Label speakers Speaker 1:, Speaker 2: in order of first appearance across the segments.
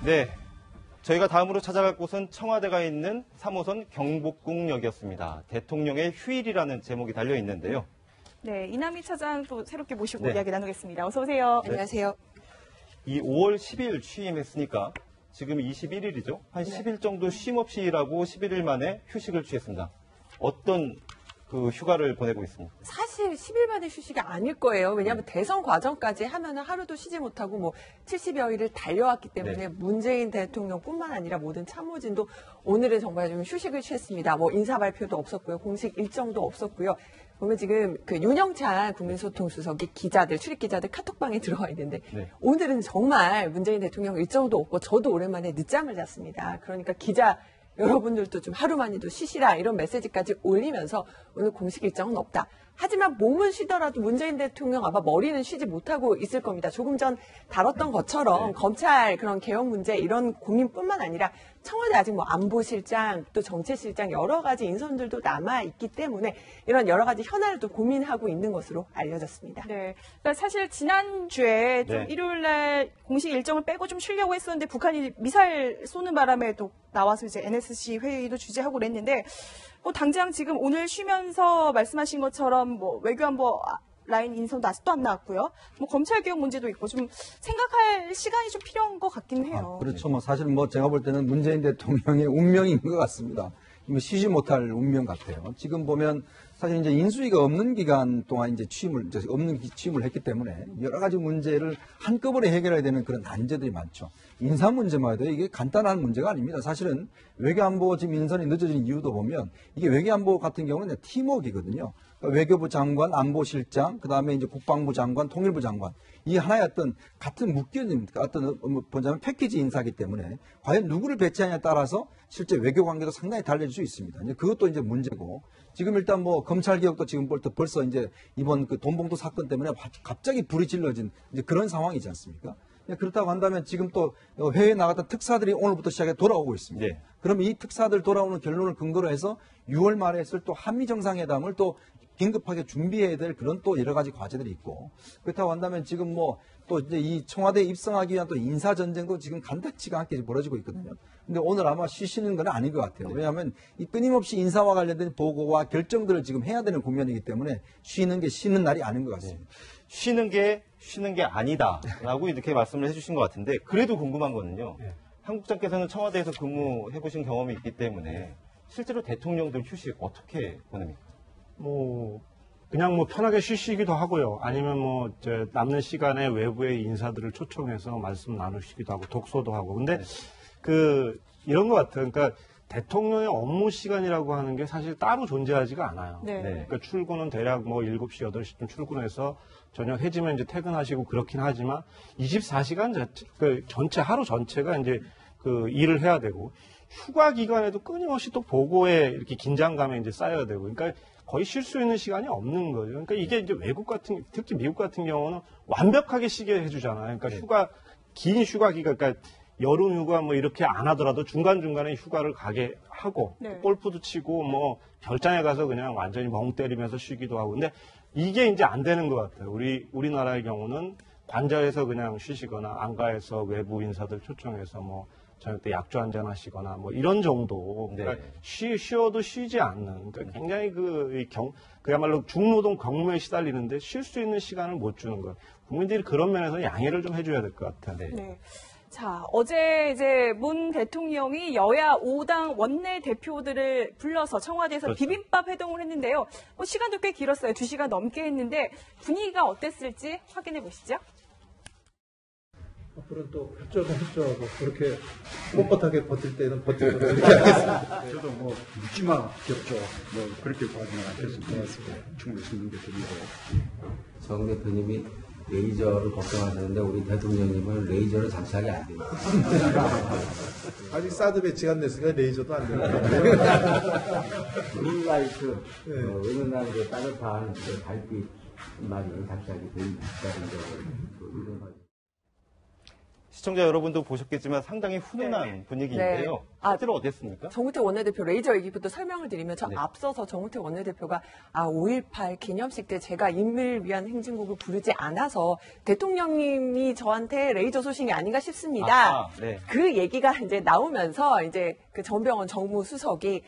Speaker 1: 네, 저희가 다음으로 찾아갈 곳은 청와대가 있는 3호선 경복궁역이었습니다. 대통령의 휴일이라는 제목이 달려 있는데요.
Speaker 2: 네, 이남희 차장 또 새롭게 모시고
Speaker 1: 네.
Speaker 2: 이야기 나누겠습니다. 어서 오세요.
Speaker 3: 네. 안녕하세요.
Speaker 1: 이 5월 10일 취임했으니까 지금 21일이죠. 한 10일 정도 쉼 없이 일하고 11일 만에 휴식을 취했습니다. 어떤 그 휴가를 보내고 있습니다.
Speaker 3: 사실 10일 만에 휴식이 아닐 거예요. 왜냐하면 대선 과정까지 하면은 하루도 쉬지 못하고 뭐 70여 일을 달려왔기 때문에
Speaker 1: 네.
Speaker 3: 문재인 대통령뿐만 아니라 모든 참모진도 오늘은 정말 좀 휴식을 취했습니다. 뭐 인사 발표도 없었고요. 공식 일정도 없었고요. 보면 지금 그 윤영찬 국민소통수석이 기자들, 출입 기자들 카톡방에 들어와 있는데
Speaker 1: 네.
Speaker 3: 오늘은 정말 문재인 대통령 일정도 없고 저도 오랜만에 늦잠을 잤습니다. 그러니까 기자 여러분들도 좀 하루만이라도 쉬시라 이런 메시지까지 올리면서 오늘 공식 일정은 없다. 하지만 몸은 쉬더라도 문재인 대통령 아마 머리는 쉬지 못하고 있을 겁니다. 조금 전 다뤘던 것처럼
Speaker 1: 네.
Speaker 3: 검찰 그런 개혁 문제 이런 고민뿐만 아니라 청와대 아직 뭐 안보실장 또 정책실장 여러 가지 인선들도 남아있기 때문에 이런 여러 가지 현안을 또 고민하고 있는 것으로 알려졌습니다.
Speaker 2: 네, 그러니까 사실 지난주에 좀
Speaker 1: 네.
Speaker 2: 일요일 날 공식 일정을 빼고 좀 쉬려고 했었는데 북한이 미사일 쏘는 바람에 또 나와서 이제 NSC 회의도 주재하고 그랬는데 뭐 당장 지금 오늘 쉬면서 말씀하신 것처럼 뭐 외교안보 라인 인선도 아직도 안 나왔고요. 뭐 검찰 개혁 문제도 있고 좀 생각할 시간이 좀 필요한 것 같긴 해요.
Speaker 4: 그렇죠. 뭐 사실 뭐 제가 볼 때는 문재인 대통령의 운명인 것 같습니다. 쉬지 못할 운명 같아요. 지금 보면 사실 이제 인수위가 없는 기간 동안 이제 없는 취임을 했기 때문에 여러 가지 문제를 한꺼번에 해결해야 되는 그런 난제들이 많죠. 인사 문제만 해도 이게 간단한 문제가 아닙니다. 사실은 외교안보 지금 인선이 늦어진 이유도 보면 이게 외교안보 같은 경우는 팀워크이거든요. 그러니까 외교부 장관, 안보실장, 그 다음에 이제 국방부 장관, 통일부 장관. 이 하나의 어떤 같은 묶여진 어떤 보자면 패키지 인사이기 때문에 과연 누구를 배치하냐에 따라서 실제 외교 관계도 상당히 달라질 수 있습니다. 이제 그것도 이제 문제고 지금 일단 뭐 검찰 개혁도 지금 벌써 이제 이번 그 돈봉투 사건 때문에 갑자기 불이 질러진 이제 그런 상황이지 않습니까? 그렇다고 한다면 지금 또 해외에 나갔던 특사들이 오늘부터 시작해 돌아오고 있습니다.
Speaker 1: 네.
Speaker 4: 그럼 이 특사들 돌아오는 결론을 근거로 해서 6월 말에 했을 또 한미 정상회담을 또 긴급하게 준비해야 될 그런 또 여러 가지 과제들이 있고 그렇다고 한다면 지금 뭐 또 이제 이 청와대에 입성하기 위한 또 인사 전쟁도 지금 간단치가 않게 벌어지고 있거든요. 근데 오늘 아마 쉬시는 건 아닌 것 같아요. 왜냐하면 이 끊임없이 인사와 관련된 보고와 결정들을 지금 해야 되는 국면이기 때문에 쉬는 게 쉬는 날이 아닌 것 같습니다.
Speaker 1: 쉬는 게 아니다라고 이렇게 말씀을 해주신 것 같은데 그래도 궁금한 거는요. 한국장께서는 청와대에서 근무해보신 경험이 있기 때문에 실제로 대통령들 휴식 어떻게 보냅니까?
Speaker 5: 그냥 편하게 쉬시기도 하고요. 아니면 남는 시간에 외부의 인사들을 초청해서 말씀 나누시기도 하고 독서도 하고. 근데 이런 것 같아요. 그러니까 대통령의 업무 시간이라고 하는 게 사실 따로 존재하지가 않아요.
Speaker 2: 네.
Speaker 5: 그러니까 출근은 대략 7시, 8시쯤 출근해서 저녁 해지면 이제 퇴근하시고 그렇긴 하지만 24시간 전체, 하루 전체가 이제 일을 해야 되고 휴가 기간에도 끊임없이 또 보고에 이렇게 긴장감에 이제 쌓여야 되고. 그러니까 거의 쉴 수 있는 시간이 없는 거죠. 그러니까 이게 이제 특히 미국 같은 경우는 완벽하게 쉬게 해주잖아요. 그러니까 긴 휴가 기간, 그러니까 여름 휴가 이렇게 안 하더라도 중간중간에 휴가를 가게 하고,
Speaker 2: 네.
Speaker 5: 골프도 치고, 별장에 가서 그냥 완전히 멍 때리면서 쉬기도 하고. 근데 이게 이제 안 되는 것 같아요. 우리나라의 경우는 관저에서 그냥 쉬시거나 안가에서 외부 인사들 초청해서 저녁 때 약주 한잔 하시거나 이런 정도. 그러니까 쉬어도 쉬지 않는. 그러니까 굉장히 그야말로 중노동 경무에 시달리는데 쉴 수 있는 시간을 못 주는 거예요. 국민들이 그런 면에서 양해를 좀 해줘야 될 것 같아요.
Speaker 2: 네. 자, 어제 이제 문 대통령이 여야 5당 원내 대표들을 불러서 청와대에서
Speaker 1: 그렇죠.
Speaker 2: 비빔밥 회동을 했는데요. 시간도 꽤 길었어요. 2시간 넘게 했는데 분위기가 어땠을지 확인해 보시죠.
Speaker 6: 앞으로는 또 흡족하고 그렇게 뻣뻣하게 버틸 때는 버티고 그렇게 하겠습니다.
Speaker 7: 저도 묻지마 겹죠. 그렇게 과정을 하셨습니다. 충분히 승인돼 드리고.
Speaker 8: 정 대표님이 레이저를 걱정하시는데 우리 대통령님은 레이저를 장착이 안 돼요.
Speaker 6: 아직 사드 배치가 안 됐으니까 레이저도 안 되고.
Speaker 8: 블루라이트, 은은한 따뜻한 달빛만이 장착이 돼 있다는 점.
Speaker 1: 시청자 여러분도 보셨겠지만 상당히 훈훈한 분위기인데요.
Speaker 3: 네.
Speaker 1: 실제로 어땠습니까?
Speaker 3: 정우택 원내대표 레이저 얘기부터 설명을 드리면 저
Speaker 1: 네.
Speaker 3: 앞서서 정우택 원내대표가 5.18 기념식 때 제가 인민을 위한 행진곡을 부르지 않아서 대통령님이 저한테 레이저 소식이 아닌가 싶습니다.
Speaker 1: 네.
Speaker 3: 그 얘기가 이제 나오면서 이제 그 전병헌 정무수석이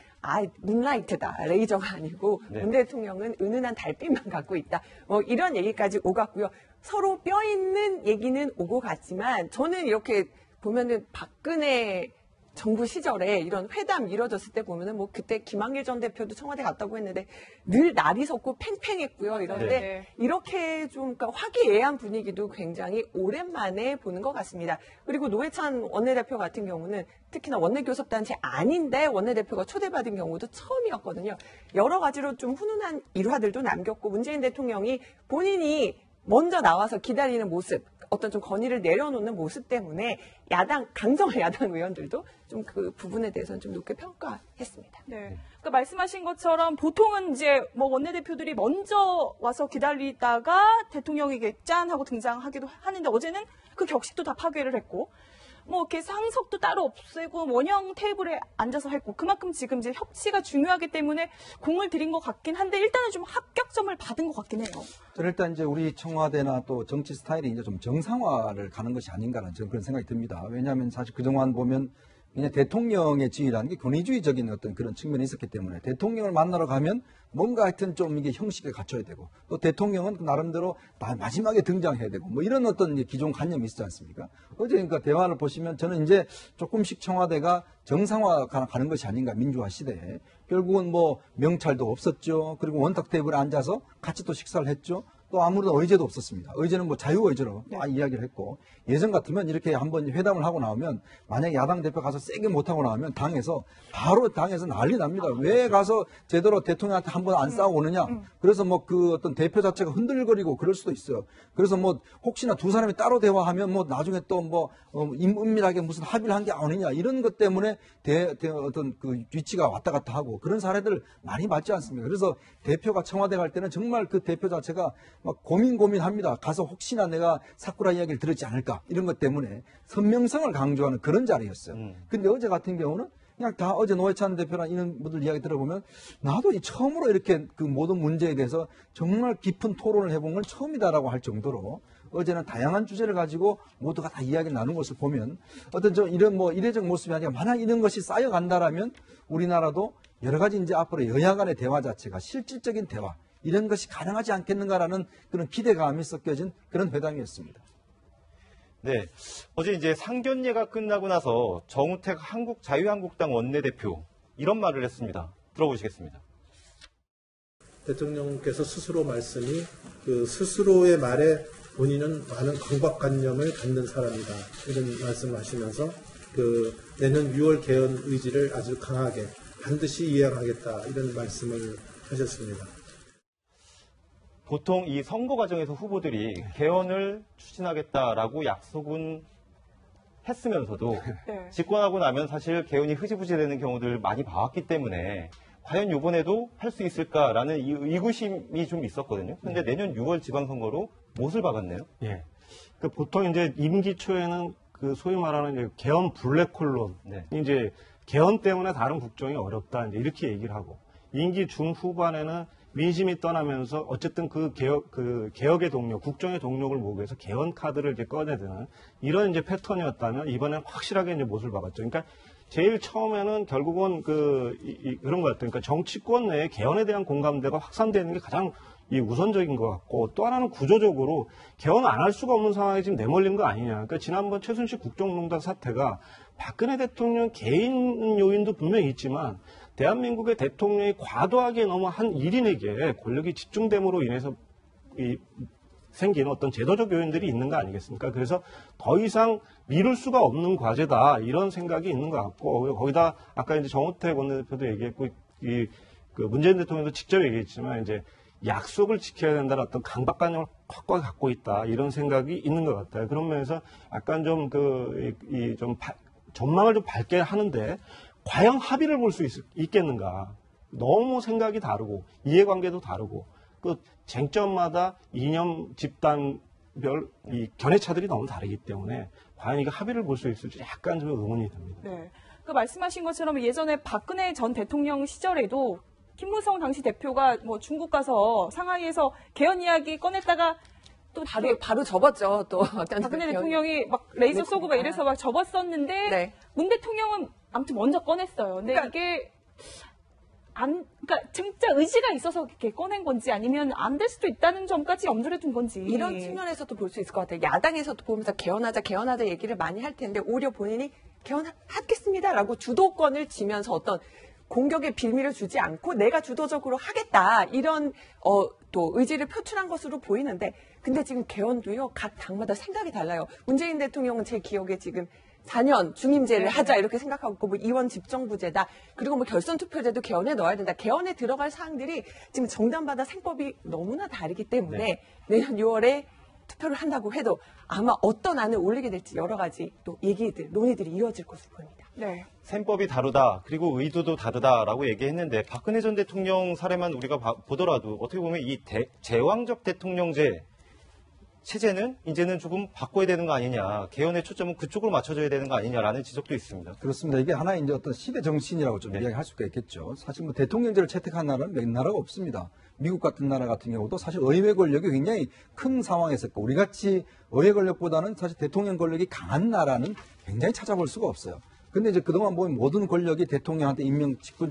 Speaker 3: 문라이트다. 레이저가 아니고
Speaker 1: 네.
Speaker 3: 문 대통령은 은은한 달빛만 갖고 있다. 뭐 이런 얘기까지 오갔고요. 서로 뼈 있는 얘기는 오고 갔지만 저는 이렇게 보면은 박근혜 정부 시절에 이런 회담 이뤄졌을 때 보면은 뭐 그때 김한길 전 대표도 청와대 갔다고 했는데 늘 날이 섰고 팽팽했고요. 이런데
Speaker 2: 네.
Speaker 3: 이렇게 좀 그러니까 화기애애한 분위기도 굉장히 오랜만에 보는 것 같습니다. 그리고 노회찬 원내대표 같은 경우는 특히나 원내교섭단체 아닌데 원내대표가 초대받은 경우도 처음이었거든요. 여러 가지로 좀 훈훈한 일화들도 남겼고 문재인 대통령이 본인이 먼저 나와서 기다리는 모습, 어떤 좀 건의를 내려놓는 모습 때문에 강성한 야당 의원들도 좀 그 부분에 대해서는 좀 높게 평가했습니다.
Speaker 2: 네. 그러니까 말씀하신 것처럼 보통은 이제 뭐 원내대표들이 먼저 와서 기다리다가 대통령에게 짠 하고 등장하기도 하는데 어제는 그 격식도 다 파괴를 했고 뭐 이렇게 상석도 따로 없애고 원형 테이블에 앉아서 했고 그만큼 지금 이제 협치가 중요하기 때문에 공을 들인 것 같긴 한데 일단은 좀 합격점을 받은 것 같긴 해요.
Speaker 4: 저는 일단 이제 우리 청와대나 또 정치 스타일이 이제 좀 정상화를 가는 것이 아닌가라는 저는 그런 생각이 듭니다. 왜냐하면 사실 그동안 보면 그냥 대통령의 지위라는 게 권위주의적인 어떤 그런 측면이 있었기 때문에 대통령을 만나러 가면 뭔가 하여튼 좀 이게 형식에 갖춰야 되고 또 대통령은 나름대로 마지막에 등장해야 되고 뭐 이런 어떤 기존 관념이 있지 않습니까? 어제 그러니까 대화를 보시면 저는 이제 조금씩 청와대가 정상화 가는 것이 아닌가 민주화 시대에 결국은 뭐 명찰도 없었죠. 그리고 원탁 테이블에 앉아서 같이 또 식사를 했죠. 또 아무런 의제도 없었습니다. 의제는 뭐 자유의제로 이야기를 했고 예전 같으면 이렇게 한번 회담을 하고 나오면 만약에 야당 대표 가서 세게 못하고 나오면 바로 당에서 난리 납니다. 왜 가서 제대로 대통령한테 한 번 안 싸우고 오느냐. 그래서 뭐 그 어떤 대표 자체가 흔들거리고 그럴 수도 있어요. 그래서 뭐 혹시나 두 사람이 따로 대화하면 뭐 나중에 또 뭐 은밀하게 무슨 합의를 한 게 아니냐 이런 것 때문에 어떤 그 위치가 왔다 갔다 하고 그런 사례들 많이 봤지 않습니까? 그래서 대표가 청와대 갈 때는 정말 그 대표 자체가 막 고민합니다. 가서 혹시나 내가 사쿠라 이야기를 들었지 않을까 이런 것 때문에 선명성을 강조하는 그런 자리였어요. 근데 어제 같은 경우는 그냥 다 어제 노회찬 대표나 이런 분들 이야기 들어보면 나도 처음으로 이렇게 그 모든 문제에 대해서 정말 깊은 토론을 해본 건 처음이다라고 할 정도로 어제는 다양한 주제를 가지고 모두가 다 이야기를 나눈 것을 보면 어떤 이런 뭐 이례적 모습이 아니라 만약 이런 것이 쌓여간다라면 우리나라도 여러 가지 이제 앞으로 여야 간의 대화 자체가 실질적인 대화 이런 것이 가능하지 않겠는가라는 그런 기대감이 섞여진 그런 회담이었습니다.
Speaker 1: 네. 어제 이제 상견례가 끝나고 나서 정우택 자유한국당 원내대표 이런 말을 했습니다. 들어보시겠습니다.
Speaker 6: 대통령께서 스스로 말씀이 그 스스로의 말에 본인은 많은 강박관념을 갖는 사람이다. 이런 말씀을 하시면서 그 내년 6월 개헌 의지를 아주 강하게 반드시 이행하겠다. 이런 말씀을 하셨습니다.
Speaker 1: 보통 이 선거 과정에서 후보들이 개헌을 추진하겠다라고 약속은 했으면서도
Speaker 2: 네.
Speaker 1: 집권하고 나면 사실 개헌이 흐지부지되는 경우들을 많이 봐왔기 때문에 과연 이번에도 할 수 있을까라는 의구심이 좀 있었거든요. 그런데 내년 6월 지방선거로 못을 박았네요.
Speaker 5: 예. 그 보통 이제 임기 초에는 그 소위 말하는 이제 개헌 블랙홀론,
Speaker 1: 네.
Speaker 5: 이제 개헌 때문에 다른 국정이 어렵다 이제 이렇게 얘기를 하고 임기 중후반에는 민심이 떠나면서 어쨌든 그 개혁의 동력, 국정의 동력을 모으기 위해서 개헌 카드를 이제 꺼내드는 이런 이제 패턴이었다면 이번엔 확실하게 이제 못을 박았죠. 그러니까 제일 처음에는 결국은 그런 것 같아요. 그러니까 정치권 내에 개헌에 대한 공감대가 확산되는 게 가장 우선적인 것 같고 또 하나는 구조적으로 개헌 안 할 수가 없는 상황에 지금 내몰린 거 아니냐. 그러니까 지난번 최순실 국정농단 사태가 박근혜 대통령 개인 요인도 분명히 있지만 대한민국의 대통령이 과도하게 너무 한 1인에게 권력이 집중됨으로 인해서 생긴 어떤 제도적 요인들이 있는 거 아니겠습니까? 그래서 더 이상 미룰 수가 없는 과제다 이런 생각이 있는 것 같고 거기다 아까 이제 정우택 원내대표도 얘기했고 그 문재인 대통령도 직접 얘기했지만 이제 약속을 지켜야 된다는 어떤 강박관념을 확고하게 갖고 있다 이런 생각이 있는 것 같아요. 그런 면에서 약간 좀 전망을 좀 밝게 하는데 과연 합의를 볼 수 있겠는가? 너무 생각이 다르고 이해관계도 다르고 그 쟁점마다 이념 집단이 이 견해차들이 너무 다르기 때문에 과연 이거 합의를 볼 수 있을지 약간 좀 의문이 듭니다.
Speaker 2: 네. 그 말씀하신 것처럼 예전에 박근혜 전 대통령 시절에도 김무성 당시 대표가 뭐 중국 가서 상하이에서 개헌 이야기 꺼냈다가 또
Speaker 3: 바로 접었죠. 또 어떤
Speaker 2: 박근혜 대통령이 막 레이저 쏘고 막 이래서 막 접었었는데
Speaker 3: 네.
Speaker 2: 문 대통령은 아무튼 먼저 꺼냈어요. 근데
Speaker 3: 그러니까
Speaker 2: 이게 그러니까 진짜 의지가 있어서 이렇게 꺼낸 건지 아니면 안 될 수도 있다는 점까지 염두에 둔 건지
Speaker 3: 이런 측면에서도 볼 수 있을 것 같아요. 야당에서도 보면서 개헌하자 얘기를 많이 할 텐데 오히려 본인이 개헌하겠습니다라고 주도권을 쥐면서 어떤 공격의 빌미를 주지 않고 내가 주도적으로 하겠다 이런 또 의지를 표출한 것으로 보이는데 근데 지금 개헌도요 각 당마다 생각이 달라요. 문재인 대통령은 제 기억에 지금 4년 중임제를 하자 이렇게 생각하고 있고 뭐 이원 집정부제다 그리고 뭐 결선 투표제도 개헌에 넣어야 된다. 개헌에 들어갈 사항들이 지금 정당마다 생법이 너무나 다르기 때문에 내년 6월에 투표를 한다고 해도 아마 어떤 안을 올리게 될지 여러 가지 또 논의들이 이어질 것으로 보입니다.
Speaker 2: 네.
Speaker 1: 셈법이 다르다, 그리고 의도도 다르다라고 얘기했는데 박근혜 전 대통령 사례만 우리가 보더라도 어떻게 보면 이 제왕적 대통령제 체제는 이제는 조금 바꿔야 되는 거 아니냐, 개헌의 초점은 그쪽으로 맞춰줘야 되는 거 아니냐라는 지적도 있습니다.
Speaker 4: 그렇습니다. 이게 하나의 이제 어떤 시대 정신이라고 좀 이야기할 수가 있겠죠. 사실 뭐 대통령제를 채택한 나라는 몇 나라가 없습니다. 미국 같은 나라 같은 경우도 사실 의회 권력이 굉장히 큰 상황에서 우리 같이 의회 권력보다는 사실 대통령 권력이 강한 나라는 굉장히 찾아볼 수가 없어요. 근데 이제 그동안 보면 모든 권력이 대통령한테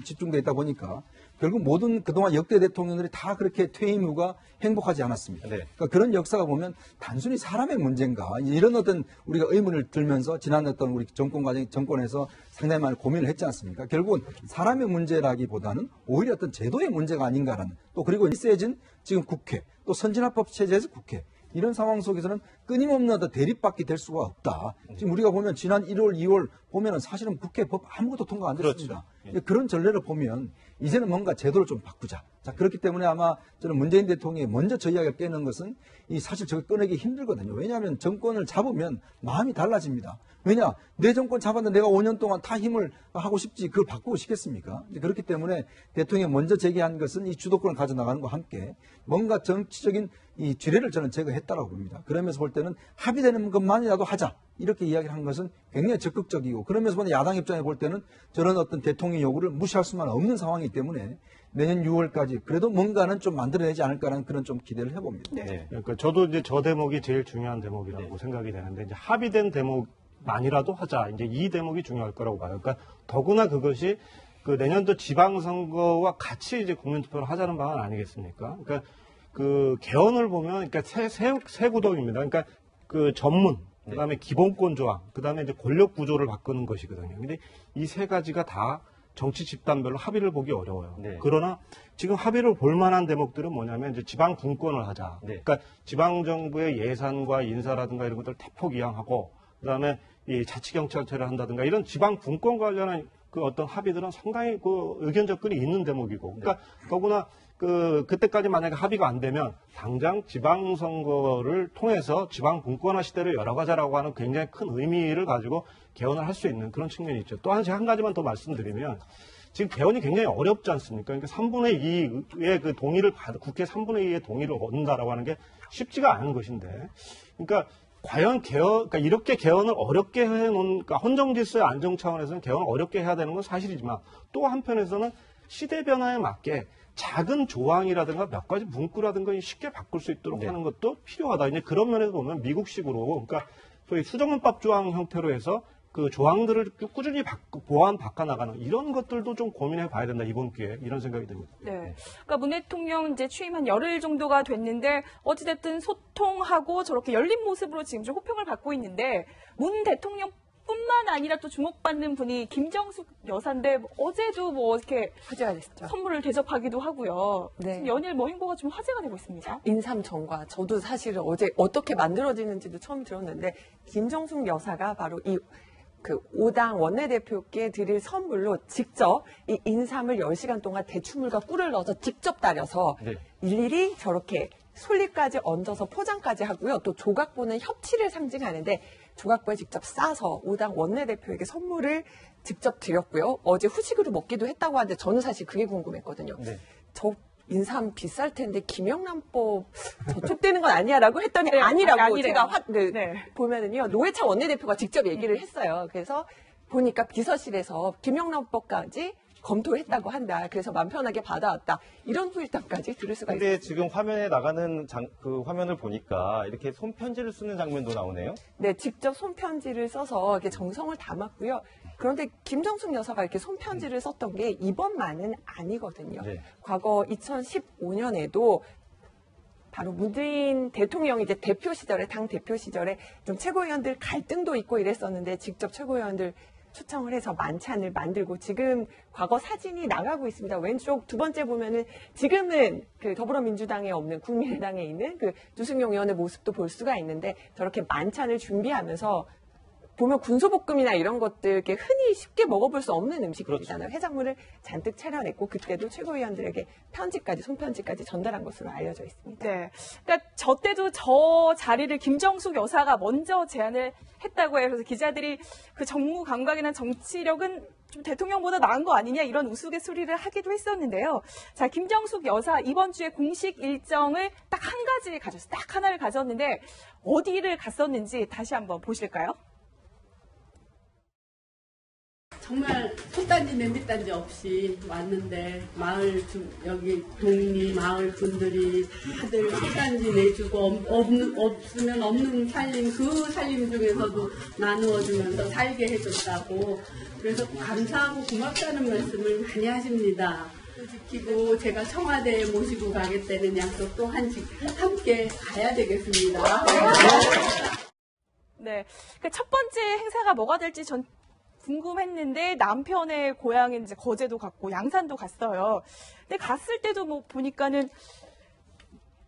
Speaker 4: 집중돼 있다 보니까 결국 모든 그동안 역대 대통령들이 다 그렇게 퇴임 후가 행복하지 않았습니다.
Speaker 1: 네.
Speaker 4: 그러니까 그런 역사가 보면 단순히 사람의 문제인가 이런 어떤 우리가 의문을 들면서 지난 어떤 우리 정권에서 상당히 많이 고민을 했지 않습니까? 결국은 사람의 문제라기보다는 오히려 어떤 제도의 문제가 아닌가라는 또 그리고 세진 지금 국회 또 선진화법 체제에서 국회 이런 상황 속에서는 끊임없는 어떤 대립밖에 될 수가 없다. 지금 우리가 보면 지난 1월, 2월 보면은 사실은 국회 법 아무것도 통과 안 됐습니다.
Speaker 1: 그렇죠.
Speaker 4: 그런 전례를 보면 이제는 뭔가 제도를 좀 바꾸자. 자, 그렇기 때문에 아마 저는 문재인 대통령이 먼저 저 이야기를 깨는 것은 이 사실 저거 꺼내기 힘들거든요. 왜냐하면 정권을 잡으면 마음이 달라집니다. 왜냐? 내 정권 잡았는데 내가 5년 동안 다 힘을 하고 싶지 그걸 바꾸고 싶겠습니까? 그렇기 때문에 대통령이 먼저 제기한 것은 이 주도권을 가져나가는 것과 함께 뭔가 정치적인 이 지뢰를 저는 제거했다라고 봅니다. 그러면서 볼 때는 합의되는 것만이라도 하자. 이렇게 이야기를 한 것은 굉장히 적극적이고 그러면서 보면 야당 입장에 볼 때는 저런 어떤 대통령 요구를 무시할 수만 없는 상황이기 때문에 내년 6월까지 그래도 뭔가는 좀 만들어내지 않을까라는 그런 좀 기대를 해봅니다.
Speaker 2: 네.
Speaker 5: 그러니까 저도 이제 저 대목이 제일 중요한 대목이라고 생각이 되는데 이제 합의된 대목만이라도 하자. 이제 이 대목이 중요할 거라고 봐요. 그러니까 더구나 그것이 그 내년도 지방선거와 같이 이제 국민투표를 하자는 방안 아니겠습니까? 그러니까 그 개헌을 보면 그러니까 새 구도입니다. 그러니까 그 전문 그다음에 기본권 조항, 그다음에 이제 권력 구조를 바꾸는 것이거든요. 근데 이 세 가지가 다 정치 집단별로 합의를 보기 어려워요.
Speaker 1: 네.
Speaker 5: 그러나 지금 합의를 볼 만한 대목들은 뭐냐면 이제 지방 분권을 하자.
Speaker 1: 네.
Speaker 5: 그러니까 지방 정부의 예산과 인사라든가 이런 것들 대폭 이양하고 그다음에 이 자치경찰제를 한다든가 이런 지방 분권 관련한 그 어떤 합의들은 상당히 그 의견 접근이 있는 대목이고. 그러니까 더구나 그때까지 만약에 합의가 안 되면 당장 지방선거를 통해서 지방 분권화 시대를 열어가자라고 하는 굉장히 큰 의미를 가지고 개헌을 할 수 있는 그런 측면이 있죠. 또 한 가지만 더 말씀드리면 지금 개헌이 굉장히 어렵지 않습니까? 그러니까 3분의 2의 그 동의를 국회 3분의 2의 동의를 얻는다라고 하는 게 쉽지가 않은 것인데, 그러니까 과연 그러니까 이렇게 개헌을 어렵게 해놓은, 그러니까 헌정질서의 안정 차원에서는 개헌을 어렵게 해야 되는 건 사실이지만 또 한편에서는 시대 변화에 맞게 작은 조항이라든가 몇 가지 문구라든가 쉽게 바꿀 수 있도록 하는 것도 필요하다. 이제 그런 면에서 보면 미국식으로, 그러니까 소위 수정헌법 조항 형태로 해서 그 조항들을 꾸준히 바꿔나가는 이런 것들도 좀 고민해 봐야 된다, 이번 기회에. 이런 생각이 듭니다.
Speaker 2: 네. 그러니까 문 대통령 이제 취임 한 열흘 정도가 됐는데 어찌됐든 소통하고 저렇게 열린 모습으로 지금 좀 호평을 받고 있는데 문 대통령 뿐만 아니라 또 주목받는 분이 김정숙 여사인데 어제도 뭐 이렇게
Speaker 3: 화제가 됐죠.
Speaker 2: 선물을 대접하기도 하고요.
Speaker 3: 네.
Speaker 2: 지금 연일 뭐 행보가 좀 화제가 되고 있습니다.
Speaker 3: 인삼청과 저도 사실은 어제 어떻게 만들어지는지도 처음 들었는데 김정숙 여사가 바로 이 그 5당 원내대표께 드릴 선물로 직접 이 인삼을 10시간 동안 대추물과 꿀을 넣어서 직접 따려서 일일이 저렇게 솔잎까지 얹어서 포장까지 하고요. 또 조각보는 협치를 상징하는데 조각보에 직접 싸서 5당 원내대표에게 선물을 직접 드렸고요. 어제 후식으로 먹기도 했다고 하는데 저는 사실 그게 궁금했거든요. 인삼 비쌀 텐데 김영란법 저촉되는 건 아니야라고 했더니
Speaker 2: 네,
Speaker 3: 아니라고
Speaker 2: 아니래요.
Speaker 3: 제가
Speaker 2: 네.
Speaker 3: 보면은요 노회찬 원내대표가 직접 얘기를 했어요. 그래서 보니까 비서실에서 김영란법까지 검토했다고 한다. 그래서 마음 편하게 받아왔다. 이런 후일담까지 들을 수가 있습니다.
Speaker 1: 근데 지금 화면에 나가는 그 화면을 보니까 이렇게 손편지를 쓰는 장면도 나오네요.
Speaker 3: 네, 직접 손편지를 써서 이렇게 정성을 담았고요. 그런데 김정숙 여사가 이렇게 손편지를 썼던 게 이번만은 아니거든요.
Speaker 1: 네.
Speaker 3: 과거 2015년에도 바로 문재인 대통령이 이제 대표 시절에, 당 대표 시절에 좀 최고위원들 갈등도 있고 이랬었는데 직접 최고위원들 초청을 해서 만찬을 만들고 지금 과거 사진이 나가고 있습니다. 왼쪽 두 번째 보면은 지금은 그 더불어민주당에 없는 국민의당에 있는 그 유승용 의원의 모습도 볼 수가 있는데 저렇게 만찬을 준비하면서 보면 군소볶음이나 이런 것들 이렇게 흔히 쉽게 먹어볼 수 없는 음식들이잖아요.
Speaker 1: 그렇죠.
Speaker 3: 해산물을 잔뜩 차려냈고 그때도 최고위원들에게 편지까지 손편지까지 전달한 것으로 알려져 있습니다.
Speaker 2: 네. 그러니까 저 때도 저 자리를 김정숙 여사가 먼저 제안을 했다고 해요. 그래서 기자들이 그 정무 감각이나 정치력은 좀 대통령보다 나은 거 아니냐 이런 우스갯소리를 하기도 했었는데요. 자, 김정숙 여사 이번 주에 공식 일정을 딱 한 가지 가졌어요. 딱 하나를 가졌는데 어디를 갔었는지 다시 한번 보실까요?
Speaker 9: 정말 손단지 냄비단지 없이 왔는데 여기 동리 마을 분들이 다들 손단지 내주고 없으면 없는 살림 그 살림 중에서도 나누어주면서 살게 해줬다고 그래서 감사하고 고맙다는 말씀을 많이 하십니다. 지키고 제가 청와대에 모시고 가겠다는 약속도 함께 가야 되겠습니다.
Speaker 2: 네. 그러니까 첫 번째 행사가 뭐가 될지 전 궁금했는데 남편의 고향인 이제 거제도 갔고 양산도 갔어요. 근데 갔을 때도 뭐 보니까는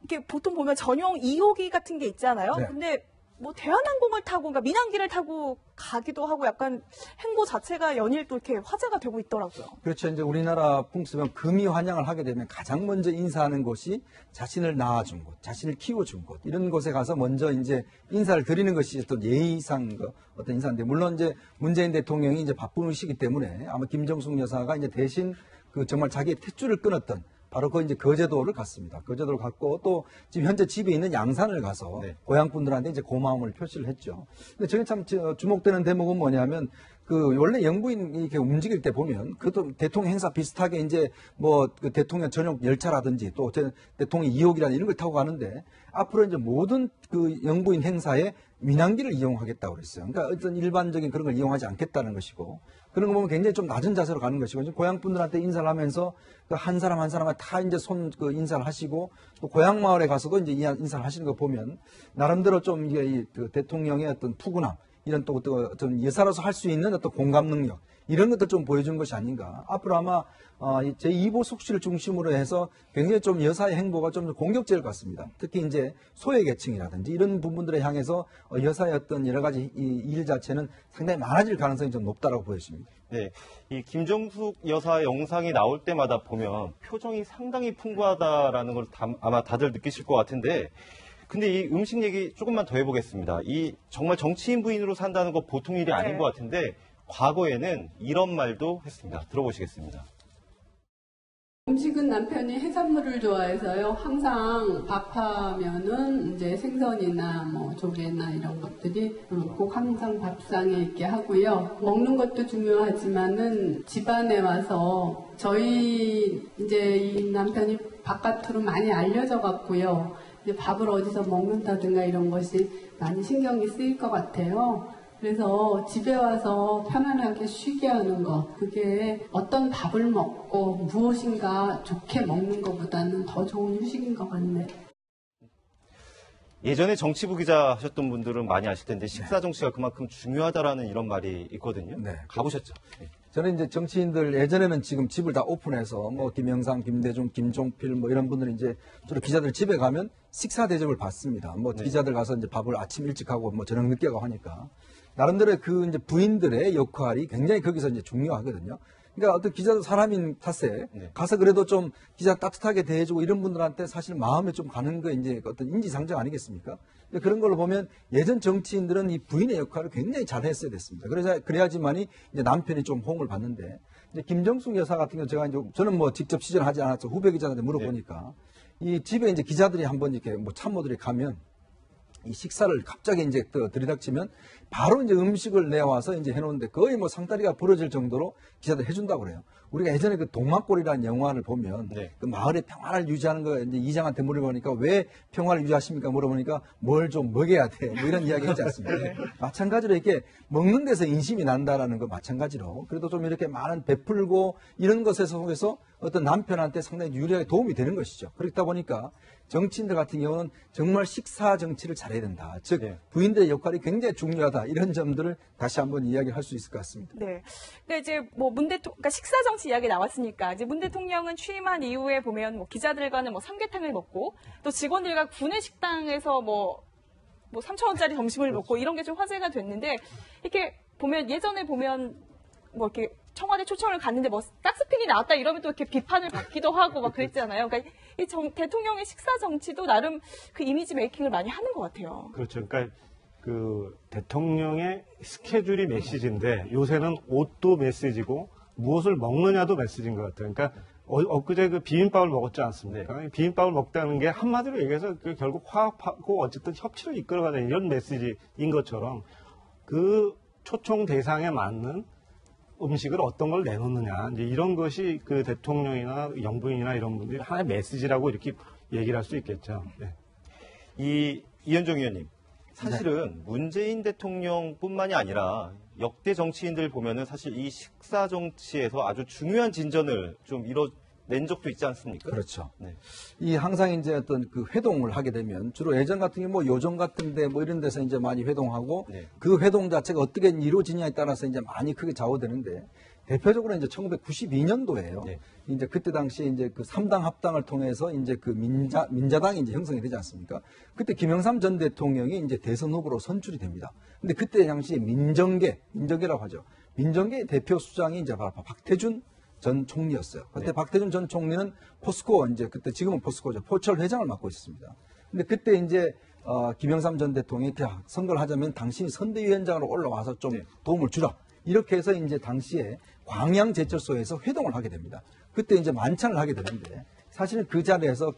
Speaker 2: 이렇게 보통 보면 전용 2호기 같은 게 있잖아요.
Speaker 4: 네.
Speaker 2: 근데 뭐 대한항공을 타고 그러니까 민항기를 타고 가기도 하고 약간 행보 자체가 연일 또 이렇게 화제가 되고 있더라고요.
Speaker 4: 그렇죠. 이제 우리나라 풍습은 금이 환영을 하게 되면 가장 먼저 인사하는 곳이 자신을 낳아준 곳, 자신을 키워준 곳, 이런 곳에 가서 먼저 이제 인사를 드리는 것이 또 예의상 어떤 인사인데, 물론 이제 문재인 대통령이 이제 바쁘시기 때문에 아마 김정숙 여사가 이제 대신 그 정말 자기의 탯줄을 끊었던 바로 그 이제 거제도를 갔습니다. 거제도를 갔고 또 지금 현재 집에 있는 양산을 가서
Speaker 1: 네.
Speaker 4: 고향 분들한테 이제 고마움을 표시를 했죠. 근데 저게 참 주목되는 대목은 뭐냐면 그 원래 영부인이 이렇게 움직일 때 보면 그것도 대통령 행사 비슷하게 이제 뭐 그 대통령 전용 열차라든지 또 대통령 2호기라든지 이런 걸 타고 가는데 앞으로 이제 모든 그 영부인 행사에 민항기를 이용하겠다고 그랬어요. 그러니까 어떤 일반적인 그런 걸 이용하지 않겠다는 것이고, 그런 거 보면 굉장히 좀 낮은 자세로 가는 것이고, 고향 분들한테 인사를 하면서 그 한 사람 한 사람한테 다 이제 그 인사를 하시고, 또 고향 마을에 가서도 이제 인사를 하시는 거 보면 나름대로 좀 이게 그 대통령의 어떤 푸근함, 이런 또 어떤 여사로서 할 수 있는 어떤 공감 능력, 이런 것도 좀 보여준 것이 아닌가. 앞으로 아마 제2보 속실을 중심으로 해서 굉장히 좀 여사의 행보가 좀 공격적일 것 같습니다. 특히 이제 소외계층이라든지 이런 부분들에 향해서 여사의 어떤 여러 가지 일 자체는 상당히 많아질 가능성이 좀 높다라고 보여집니다.
Speaker 1: 네, 이 김정숙 여사 영상이 나올 때마다 보면 표정이 상당히 풍부하다라는 걸 아마 다들 느끼실 것 같은데, 근데 이 음식 얘기 조금만 더 해보겠습니다. 이 정말 정치인 부인으로 산다는 거 보통 일이 아닌 것 같은데 과거에는 이런 말도 했습니다. 들어보시겠습니다.
Speaker 9: 음식은 남편이 해산물을 좋아해서요. 항상 밥하면은 이제 생선이나 뭐 조개나 이런 것들이 꼭 항상 밥상에 있게 하고요. 먹는 것도 중요하지만은 집안에 와서 저희 이제 이 남편이 바깥으로 많이 알려져 갖고요. 이제 밥을 어디서 먹는다든가 이런 것이 많이 신경이 쓰일 것 같아요. 그래서 집에 와서 편안하게 쉬게 하는 것, 그게 어떤 밥을 먹고 무엇인가 좋게 먹는 것보다는 더 좋은 휴식인 것 같네요.
Speaker 1: 예전에 정치부 기자 하셨던 분들은 많이 아실 텐데 식사 정치가 그만큼 중요하다라는 이런 말이 있거든요.
Speaker 4: 네.
Speaker 1: 가보셨죠? 네.
Speaker 4: 저는 이제 정치인들 예전에는 지금 집을 다 오픈해서 뭐 김영삼, 김대중, 김종필 뭐 이런 분들은 이제 주로 기자들 집에 가면 식사 대접을 받습니다. 뭐
Speaker 1: 네.
Speaker 4: 기자들 가서 이제 밥을 아침 일찍 하고 뭐 저녁 늦게 가고 하니까 나름대로 그 이제 부인들의 역할이 굉장히 거기서 이제 중요하거든요. 그러니까 어떤 기자도 사람인 탓에
Speaker 1: 네.
Speaker 4: 가서 그래도 좀 기자 따뜻하게 대해주고 이런 분들한테 사실 마음에 좀 가는 거 이제 어떤 인지상정 아니겠습니까? 그런 걸로 보면 예전 정치인들은 이 부인의 역할을 굉장히 잘 했어야 됐습니다. 그래야지만이 이제 남편이 좀 호응을 받는데 이제 김정숙 여사 같은 경우 제가 이제 저는 뭐 직접 취재를 하지 않았죠. 후배 기자한테 물어보니까 이 집에 이제 기자들이 한번 이렇게 뭐 참모들이 가면 이 식사를 갑자기 이제 또 들이닥치면 바로 이제 음식을 내와서 이제 해놓는데 거의 뭐 상다리가 부러질 정도로 기자들 해준다고 그래요. 우리가 예전에 그 동막골이라는 영화를 보면
Speaker 1: 네.
Speaker 4: 그 마을의 평화를 유지하는 거 이제 이장한테 물어보니까 왜 평화를 유지하십니까? 물어보니까 뭘 좀 먹여야 돼. 뭐 이런 이야기 하지 않습니까? 마찬가지로 이렇게 먹는 데서 인심이 난다라는 거 마찬가지로 그래도 좀 이렇게 많은 베풀고 이런 것에 속에서 어떤 남편한테 상당히 유리하게 도움이 되는 것이죠. 그렇다 보니까 정치인들 같은 경우는 정말 식사 정치를 잘해야 된다. 즉
Speaker 1: 네.
Speaker 4: 부인들의 역할이 굉장히 중요하다. 이런 점들을 다시 한번 이야기할 수 있을 것 같습니다.
Speaker 2: 네. 근데 이제 뭐 그러니까 식사 정치 이야기 나왔으니까 이제 문 대통령은 취임한 이후에 보면 뭐 기자들과는 뭐 삼계탕을 먹고 또 직원들과 구내 식당에서 뭐 3,000원짜리 점심을 먹고 이런 게 좀 화제가 됐는데 이렇게 보면 예전에 보면 뭐 이렇게 청와대 초청을 갔는데 뭐 딱스핀이 나왔다 이러면 또 이렇게 비판을 받기도 하고 막 그랬잖아요. 그러니까 이 대통령의 식사 정치도 나름 그 이미지 메이킹을 많이 하는 것 같아요.
Speaker 5: 그렇죠. 그러니까 그 대통령의 스케줄이 메시지인데 요새는 옷도 메시지고 무엇을 먹느냐도 메시지인 것 같아요. 그러니까 엊그제 그 비빔밥을 먹었지 않습니까?
Speaker 1: 네.
Speaker 5: 비빔밥을 먹다는 게 한마디로 얘기해서 그 결국 화합하고 어쨌든 협치를 이끌어가는 이런 메시지인 것처럼 그 초청 대상에 맞는 음식을 어떤 걸 내놓느냐 이제 이런 것이 그 대통령이나 영부인이나 이런 분들이 하나의 메시지라고 이렇게 얘기를 할 수 있겠죠. 네.
Speaker 1: 이현종 의원님, 사실은 문재인 대통령뿐만이 아니라 역대 정치인들 보면은 사실 이 식사 정치에서 아주 중요한 진전을 좀 이뤄낸 적도 있지 않습니까?
Speaker 4: 그렇죠.
Speaker 1: 네.
Speaker 4: 이 항상 이제 어떤 그 회동을 하게 되면 주로 예전 같은 경우 뭐 요정 같은데 뭐 이런 데서 이제 많이 회동하고
Speaker 1: 네.
Speaker 4: 그 회동 자체가 어떻게 이루어지냐에 따라서 이제 많이 크게 좌우되는데 대표적으로 이제 1992년도에요.
Speaker 1: 네.
Speaker 4: 이제 그때 당시에 이제 그 3당 합당을 통해서 이제 그 민자당이 이제 형성이 되지 않습니까? 그때 김영삼 전 대통령이 이제 대선 후보로 선출이 됩니다. 근데 그때 당시에 민정계라고 하죠. 민정계 대표 수장이 이제 바로 박태준 전 총리였어요. 그때
Speaker 1: 네.
Speaker 4: 박태준 전 총리는 포스코 이제 그때 지금은 포스코죠. 포철 회장을 맡고 있습니다. 근데 그때 이제 김영삼 전 대통령이 선거를 하자면 당신이 선대위원장으로 올라와서 좀
Speaker 1: 네.
Speaker 4: 도움을 주라. 이렇게 해서 이제 당시에 광양제철소에서 회동을 하게 됩니다. 그때 이제 만찬을 하게 되는데 사실은 그 자리에서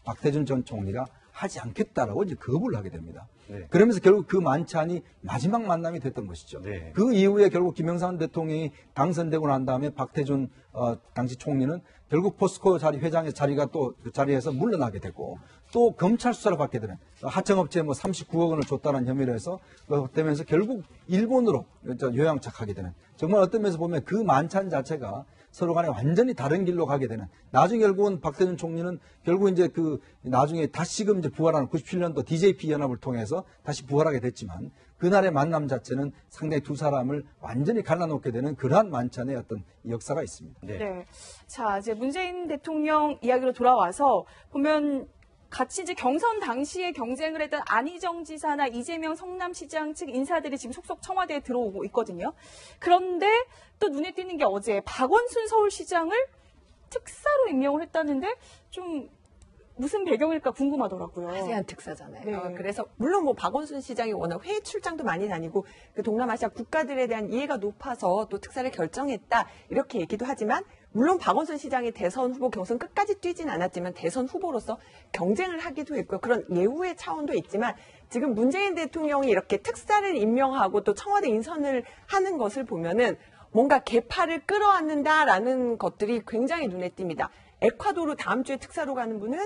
Speaker 4: 박태준 전 총리가 하지 않겠다라고 이제 거부를 하게 됩니다.
Speaker 1: 네.
Speaker 4: 그러면서 결국 그 만찬이 마지막 만남이 됐던 것이죠.
Speaker 1: 네.
Speaker 4: 그 이후에 결국 김영삼 대통령이 당선되고 난 다음에 박태준 당시 총리는 결국 포스코 회장의 자리가 또 그 자리에서 물러나게 되고 또 검찰 수사를 받게 되는 하청업체에 뭐 39억 원을 줬다는 혐의로 해서 되면서 결국 일본으로 요양착하게 되는 정말 어떤 면에서 보면 그 만찬 자체가 서로 간에 완전히 다른 길로 가게 되는 나중에 결국은 박태준 총리는 결국 이제 그 나중에 다시금 이제 부활하는 97년도 DJP 연합을 통해서 다시 부활하게 됐지만 그날의 만남 자체는 상당히 두 사람을 완전히 갈라놓게 되는 그러한 만찬의 어떤 역사가 있습니다.
Speaker 1: 네.
Speaker 2: 네. 자, 이제 문재인 대통령 이야기로 돌아와서 보면 같이 이제 경선 당시에 경쟁을 했던 안희정 지사나 이재명 성남시장 측 인사들이 지금 속속 청와대에 들어오고 있거든요. 그런데 또 눈에 띄는 게 어제 박원순 서울시장을 특사로 임명을 했다는데 좀 무슨 배경일까 궁금하더라고요.
Speaker 3: 아세안 특사잖아요.
Speaker 2: 네.
Speaker 3: 그래서 물론 뭐 박원순 시장이 워낙 해외 출장도 많이 다니고 그 동남아시아 국가들에 대한 이해가 높아서 또 특사를 결정했다 이렇게 얘기도 하지만 물론 박원순 시장이 대선 후보 경선 끝까지 뛰진 않았지만 대선 후보로서 경쟁을 하기도 했고요. 그런 예우의 차원도 있지만 지금 문재인 대통령이 이렇게 특사를 임명하고 또 청와대 인선을 하는 것을 보면은 뭔가 개파를 끌어안는다라는 것들이 굉장히 눈에 띕니다. 에콰도르 다음 주에 특사로 가는 분은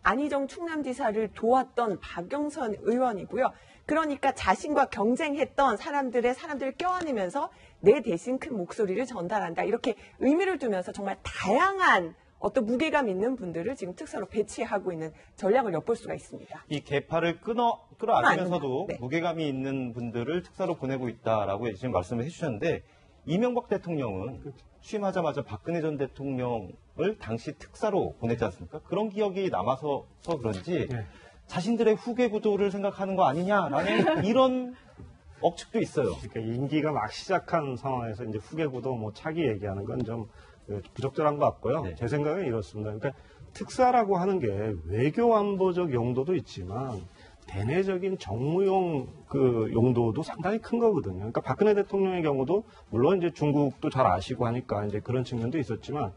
Speaker 3: 안희정 충남지사를 도왔던 박영선 의원이고요. 그러니까 자신과 경쟁했던 사람들을 껴안으면서 내 대신 큰 목소리를 전달한다. 이렇게 의미를 두면서 정말 다양한 어떤 무게감 있는 분들을 지금 특사로 배치하고 있는 전략을 엿볼 수가 있습니다.
Speaker 1: 이 개파를 끌어안으면서도
Speaker 3: 네.
Speaker 1: 무게감이 있는 분들을 특사로 보내고 있다라고 지금 말씀을 해주셨는데 이명박 대통령은 취임하자마자 박근혜 전 대통령을 당시 특사로 보냈지 않습니까? 그런 기억이 남아서 그런지
Speaker 5: 네.
Speaker 1: 자신들의 후계 구도를 생각하는 거 아니냐라는 이런 억측도 있어요.
Speaker 5: 그러니까 임기가 막 시작한 상황에서 이제 후계구도 뭐 차기 얘기하는 건 좀 부적절한 것 같고요.
Speaker 1: 네.
Speaker 5: 제 생각은 이렇습니다. 그러니까 특사라고 하는 게 외교 안보적 용도도 있지만 대내적인 정무용 그 용도도 상당히 큰 거거든요. 그러니까 박근혜 대통령의 경우도 물론 이제 중국도 잘 아시고 하니까 이제 그런 측면도 있었지만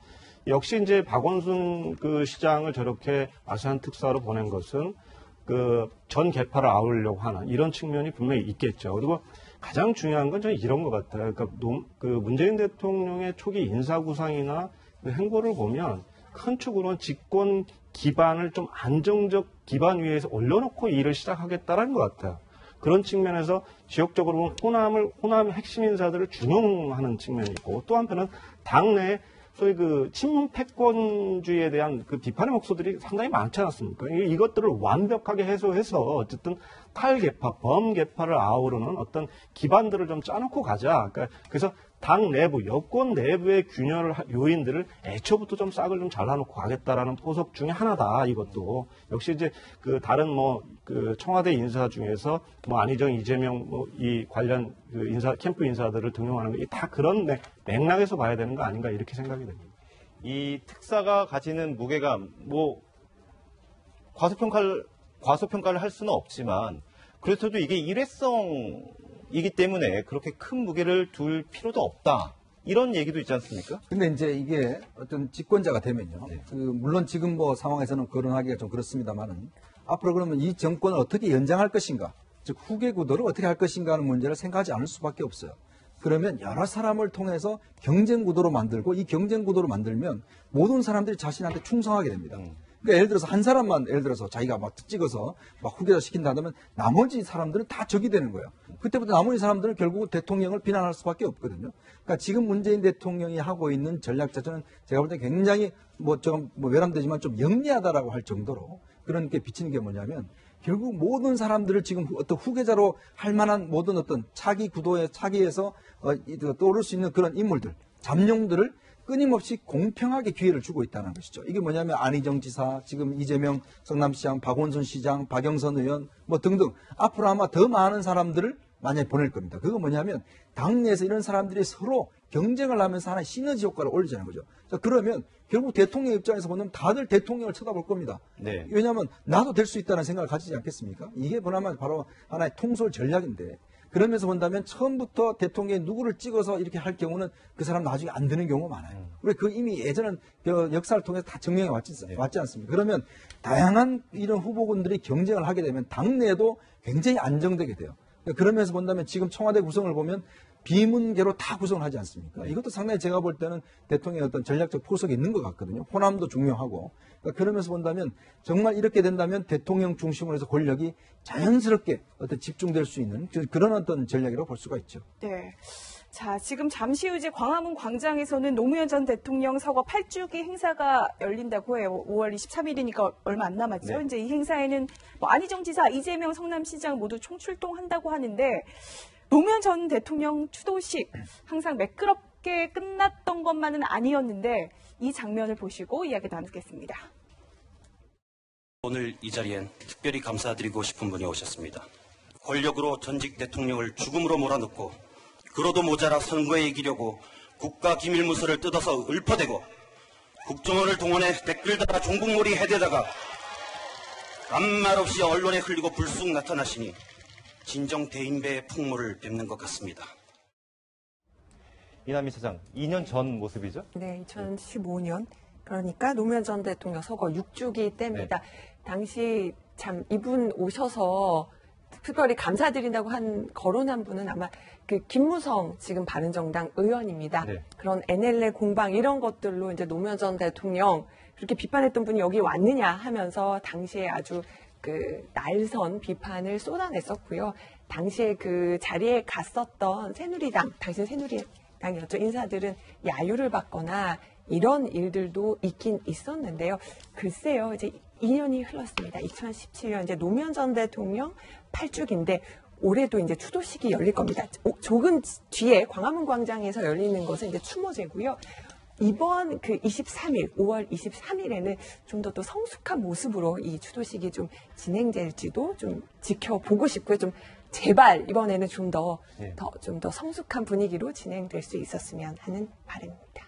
Speaker 5: 역시 이제 박원순 그 시장을 저렇게 아세안 특사로 보낸 것은 그 전 개파를 아우르려고 하는 이런 측면이 분명히 있겠죠. 그리고 가장 중요한 건 저는 이런 것 같아요. 그러니까 그 문재인 대통령의 초기 인사구상이나 그 행보를 보면 큰 축으로는 집권 기반을 좀 안정적 기반 위에서 올려놓고 일을 시작하겠다라는 것 같아요. 그런 측면에서 지역적으로 보면 호남 핵심 인사들을 준용하는 측면이 있고 또 한편은 당내 소위 그 친문 패권주의에 대한 그 비판의 목소들이 상당히 많지 않았습니까? 이것들을 완벽하게 해소해서 어쨌든 탈개파, 범개파를 아우르는 어떤 기반들을 좀 짜놓고 가자. 그러니까 그래서 당 내부, 여권 내부의 균열 요인들을 애초부터 좀 싹을 좀 잘라놓고 가겠다라는 포석 중에 하나다. 이것도 역시 이제 그 다른 뭐 그 청와대 인사 중에서 뭐 안희정, 이재명 뭐 이 관련 그 인사 캠프 인사들을 등용하는 게 다 그런 맥락에서 봐야 되는 거 아닌가 이렇게 생각이 됩니다.
Speaker 1: 이 특사가 가지는 무게감, 뭐 과소평가를 할 수는 없지만 그렇다도 이게 일회성이기 때문에 그렇게 큰 무게를 둘 필요도 없다. 이런 얘기도 있지 않습니까?
Speaker 4: 근데 이제 이게 어떤 집권자가 되면요.
Speaker 1: 네.
Speaker 4: 그 물론 지금 뭐 상황에서는 거론하기가 좀 그렇습니다만은 앞으로 그러면 이 정권을 어떻게 연장할 것인가, 즉 후계 구도를 어떻게 할 것인가 하는 문제를 생각하지 않을 수밖에 없어요. 그러면 여러 사람을 통해서 경쟁 구도로 만들고 이 경쟁 구도로 만들면 모든 사람들이 자신한테 충성하게 됩니다. 그러니까 예를 들어서 한 사람만 예를 들어서 자기가 막 찍어서 막 후계자 시킨다면 나머지 사람들은 다 적이 되는 거예요. 그때부터 나머지 사람들은 결국 대통령을 비난할 수밖에 없거든요. 그러니까 지금 문재인 대통령이 하고 있는 전략 자체는 제가 볼 때 굉장히 좀 외람되지만 좀 영리하다라고 할 정도로 그런 게 비치는 게 뭐냐면 결국 모든 사람들을 지금 어떤 후계자로 할 만한 모든 어떤 차기 구도의 차기에서 떠오를 수 있는 그런 인물들, 잠룡들을 끊임없이 공평하게 기회를 주고 있다는 것이죠. 이게 뭐냐면 안희정 지사, 지금 이재명 성남시장, 박원순 시장, 박영선 의원 뭐 등등 앞으로 아마 더 많은 사람들을 만약에 보낼 겁니다. 그거 뭐냐면 당내에서 이런 사람들이 서로 경쟁을 하면서 하나의 시너지 효과를 올리자는 거죠. 자, 그러면 결국 대통령 입장에서 보면 다들 대통령을 쳐다볼 겁니다.
Speaker 1: 네.
Speaker 4: 왜냐하면 나도 될 수 있다는 생각을 가지지 않겠습니까? 이게 뭐냐면 바로 하나의 통솔 전략인데 그러면서 본다면 처음부터 대통령이 누구를 찍어서 이렇게 할 경우는 그 사람 나중에 안 되는 경우가 많아요. 왜 그 이미 예전은 그 역사를 통해서 다 증명해 왔지 않습니까? 그러면 다양한 이런 후보군들이 경쟁을 하게 되면 당내에도 굉장히 안정되게 돼요. 그러면서 본다면 지금 청와대 구성을 보면 비문계로 다 구성을 하지 않습니까? 이것도 상당히 제가 볼 때는 대통령의 어떤 전략적 포석이 있는 것 같거든요. 호남도 중요하고. 그러면서 본다면 정말 이렇게 된다면 대통령 중심으로 해서 권력이 자연스럽게 어떤 집중될 수 있는 그런 어떤 전략이라고 볼 수가 있죠.
Speaker 2: 네. 자, 지금 잠시 후 이제 광화문 광장에서는 노무현 전 대통령 서거 8주기 행사가 열린다고 해요. 5월 23일이니까 얼마 안 남았죠.
Speaker 1: 네.
Speaker 2: 이제 이 행사에는 뭐 안희정 지사, 이재명 성남시장 모두 총출동한다고 하는데 노무현 전 대통령 추도식 항상 매끄럽게 끝났던 것만은 아니었는데 이 장면을 보시고 이야기 나누겠습니다.
Speaker 10: 오늘 이 자리엔 특별히 감사드리고 싶은 분이 오셨습니다. 권력으로 전직 대통령을 죽음으로 몰아넣고 그로도 모자라 선거에 이기려고 국가기밀문서를 뜯어서 읊어대고 국정원을 동원해 댓글 달아 종북몰이 해대다가 아무 말 없이 언론에 흘리고 불쑥 나타나시니 진정 대인배의 풍모를 뵙는 것 같습니다.
Speaker 1: 이남희 차장, 2년 전 모습이죠?
Speaker 3: 네, 2015년. 그러니까 노무현 전 대통령 서거 6주기 때입니다. 당시 참 이분 오셔서 특별히 감사드린다고 거론한 분은 아마 그 김무성 지금 바른정당 의원입니다.
Speaker 1: 네.
Speaker 3: 그런 NLL 공방 이런 것들로 이제 노무현 전 대통령 그렇게 비판했던 분이 여기 왔느냐 하면서 당시에 아주 그 날선 비판을 쏟아냈었고요. 당시에 그 자리에 갔었던 새누리당, 당시 새누리당이었죠. 인사들은 야유를 받거나 이런 일들도 있긴 있었는데요. 글쎄요, 이제 2년이 흘렀습니다. 2017년 이제 노무현 전 대통령 8주기인데 올해도 이제 추도식이 열릴 겁니다. 조금 뒤에 광화문 광장에서 열리는 것은 이제 추모제고요. 이번 그 23일, 5월 23일에는 좀 더 또 성숙한 모습으로 이 추도식이 좀 진행될지도 좀 지켜보고 싶고요. 좀 제발 이번에는 좀 더
Speaker 1: 예.
Speaker 3: 성숙한 분위기로 진행될 수 있었으면 하는 바람입니다.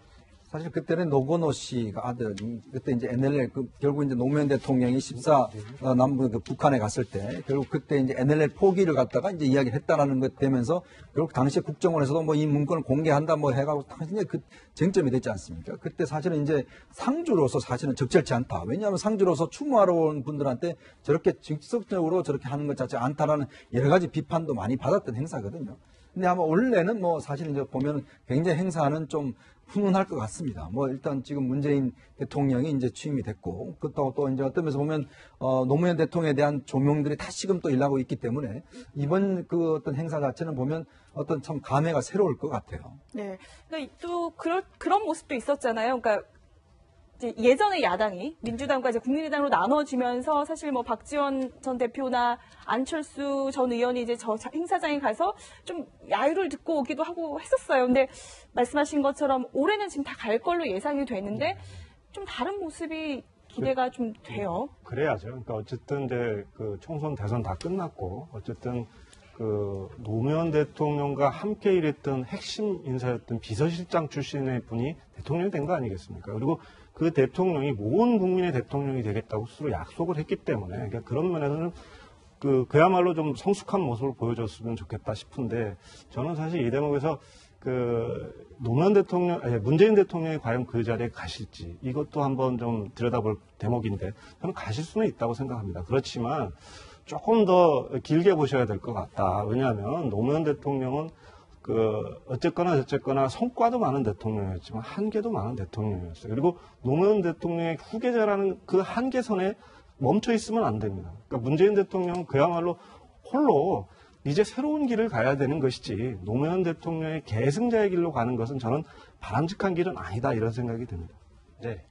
Speaker 4: 사실 그때는 노건호 씨가 아들이 그때 이제 NLL 결국 이제 노무현 대통령이 14 남북 북한에 갔을 때 결국 그때 이제 NLL 포기를 갖다가 이제 이야기를 했다라는 것 되면서 결국 당시 국정원에서도 뭐 이 문건을 공개한다 뭐 해가지고 당시에 그 쟁점이 됐지 않습니까? 그때 사실은 이제 상주로서 사실은 적절치 않다. 왜냐하면 상주로서 추모하러 온 분들한테 저렇게 직접적으로 저렇게 하는 것 자체 않다라는 여러 가지 비판도 많이 받았던 행사거든요. 근데 아마 원래는 뭐 사실 이제 보면 굉장히 행사는 좀 훈훈할 것 같습니다. 뭐 일단 지금 문재인 대통령이 이제 취임이 됐고, 그렇다고 또 이제 어떤 면에서 보면 노무현 대통령에 대한 조명들이 다시금 또 일하고 있기 때문에 이번 그 어떤 행사 자체는 보면 어떤 참 감회가 새로울 것 같아요.
Speaker 2: 네. 그러니까 또 그런 모습도 있었잖아요. 그러니까 이제 예전에 야당이 민주당과 이제 국민의당으로 나눠지면서 사실 뭐 박지원 전 대표나 안철수 전 의원이 이제 저 행사장에 가서 좀 야유를 듣고 오기도 하고 했었어요. 근데 말씀하신 것처럼 올해는 지금 다 갈 걸로 예상이 되는데 좀 다른 모습이 기대가 좀 돼요.
Speaker 5: 그래야죠. 그러니까 어쨌든 이제 그 총선 대선 다 끝났고 어쨌든 그 노무현 대통령과 함께 일했던 핵심 인사였던 비서실장 출신의 분이 대통령이 된 거 아니겠습니까? 그리고 그 대통령이 모든 국민의 대통령이 되겠다고 스스로 약속을 했기 때문에 그러니까 그런 면에서는 그야말로 좀 성숙한 모습을 보여줬으면 좋겠다 싶은데 저는 사실 이 대목에서 그 노무현 대통령, 문재인 대통령이 과연 그 자리에 가실지 이것도 한번 좀 들여다볼 대목인데 저는 가실 수는 있다고 생각합니다. 그렇지만 조금 더 길게 보셔야 될 것 같다. 왜냐하면 노무현 대통령은 어쨌거나 성과도 많은 대통령이었지만 한계도 많은 대통령이었어요. 그리고 노무현 대통령의 후계자라는 그 한계선에 멈춰 있으면 안 됩니다. 그러니까 문재인 대통령은 그야말로 홀로 이제 새로운 길을 가야 되는 것이지 노무현 대통령의 계승자의 길로 가는 것은 저는 바람직한 길은 아니다 이런 생각이 듭니다.
Speaker 1: 네.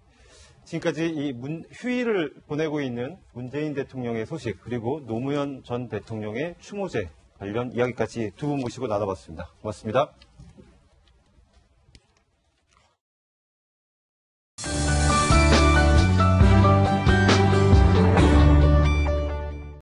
Speaker 1: 지금까지 이 휴일을 보내고 있는 문재인 대통령의 소식 그리고 노무현 전 대통령의 추모제 관련 이야기까지 두 분 모시고 나눠봤습니다. 고맙습니다.